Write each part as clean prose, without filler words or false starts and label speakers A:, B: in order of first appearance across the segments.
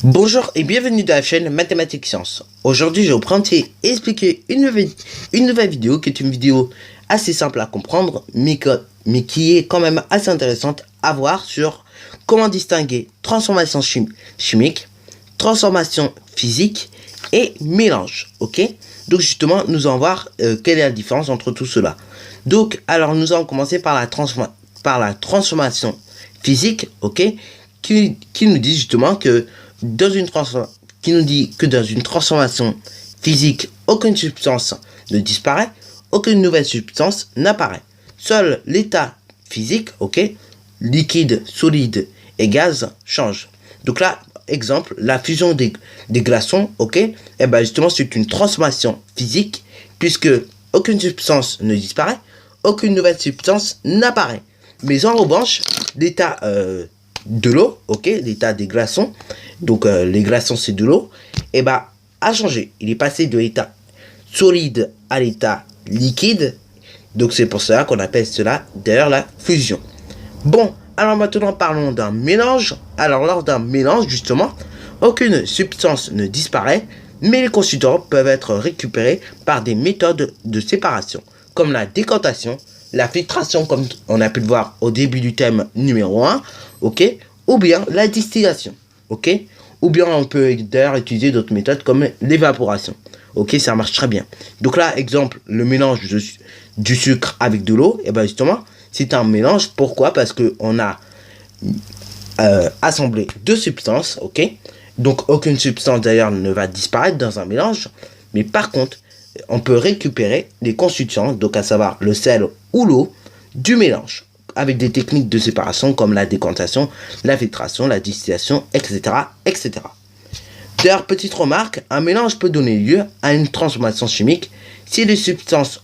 A: Bonjour et bienvenue dans la chaîne Mathématiques Sciences. Aujourd'hui, je vais vous présenter et expliquer une nouvelle vidéo qui est une vidéo assez simple à comprendre, mais qui est quand même assez intéressante à voir sur comment distinguer transformation chimique, transformation physique et mélange. Ok? Donc justement, nous allons voir quelle est la différence entre tout cela. Donc, alors nous allons commencer par la transformation physique, ok, qui nous dit justement que dans une transformation physique, aucune substance ne disparaît, aucune nouvelle substance n'apparaît. Seul l'état physique, ok, liquide, solide et gaz change. Donc là, exemple, la fusion des glaçons, ok, et ben justement c'est une transformation physique puisque aucune substance ne disparaît, aucune nouvelle substance n'apparaît. Mais en revanche, l'état de l'eau, ok, l'état des glaçons, donc les glaçons c'est de l'eau, et ben a changé. Il est passé de l'état solide à l'état liquide. Donc c'est pour cela qu'on appelle cela d'ailleurs la fusion. Bon, alors maintenant parlons d'un mélange. Alors lors d'un mélange justement, aucune substance ne disparaît, mais les constituants peuvent être récupérés par des méthodes de séparation, comme la décantation, la filtration comme on a pu le voir au début du thème numéro 1, ok, ou bien la distillation, ok, ou bien on peut d'ailleurs utiliser d'autres méthodes comme l'évaporation, ok, ça marche très bien. Donc là, exemple, le mélange du sucre avec de l'eau, et bien justement, c'est un mélange, pourquoi? Parce qu'on a assemblé deux substances, ok, donc aucune substance d'ailleurs ne va disparaître dans un mélange, mais par contre, on peut récupérer les constituants, donc à savoir le sel ou l'eau, du mélange, avec des techniques de séparation comme la décantation, la filtration, la distillation, etc. etc. D'ailleurs, petite remarque, un mélange peut donner lieu à une transformation chimique si les substances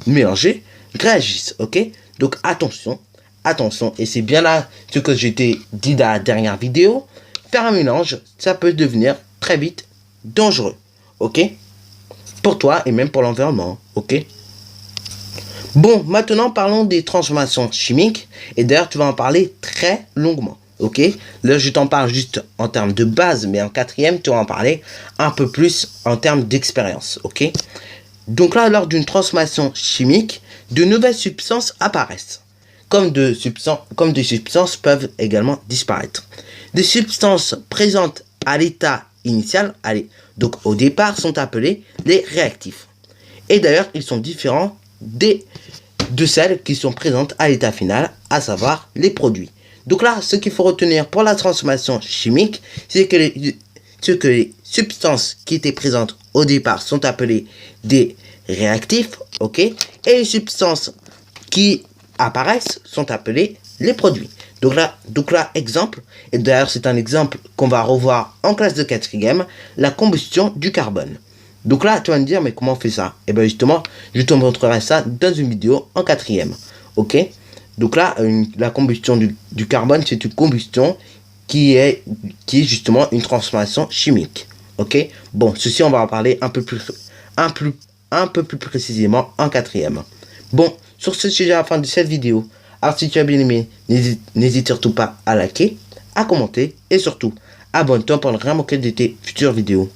A: mélangées réagissent, ok? Donc attention, et c'est bien là ce que j'ai dit dans la dernière vidéo, faire un mélange, ça peut devenir très vite dangereux, ok? Pour toi et même pour l'environnement, ok? Bon, maintenant parlons des transformations chimiques, et d'ailleurs tu vas en parler très longuement, ok? Là je t'en parle juste en termes de base, mais en quatrième tu vas en parler un peu plus en termes d'expérience, ok? Donc là, lors d'une transformation chimique, de nouvelles substances apparaissent, comme des substances peuvent également disparaître. Des substances présentes à l'état initial, donc au départ, sont appelés les réactifs. Et d'ailleurs, ils sont différents de celles qui sont présentes à l'état final, à savoir les produits. Donc là, ce qu'il faut retenir pour la transformation chimique, c'est que les substances qui étaient présentes au départ sont appelées des réactifs, ok, et les substances qui apparaissent sont appelées les produits. Donc là, exemple, et d'ailleurs c'est un exemple qu'on va revoir en classe de quatrième, la combustion du carbone. Donc là, tu vas me dire, mais comment on fait ça? Et bien justement, je te montrerai ça dans une vidéo en quatrième, ok? Donc là, la combustion du carbone, c'est une combustion qui est justement une transformation chimique, ok? Bon, ceci, on va en parler un peu plus précisément en quatrième. Bon, sur ce sujet à la fin de cette vidéo, alors si tu as bien aimé, n'hésite surtout pas à liker, à commenter et surtout, abonne-toi pour ne rien manquer de tes futures vidéos.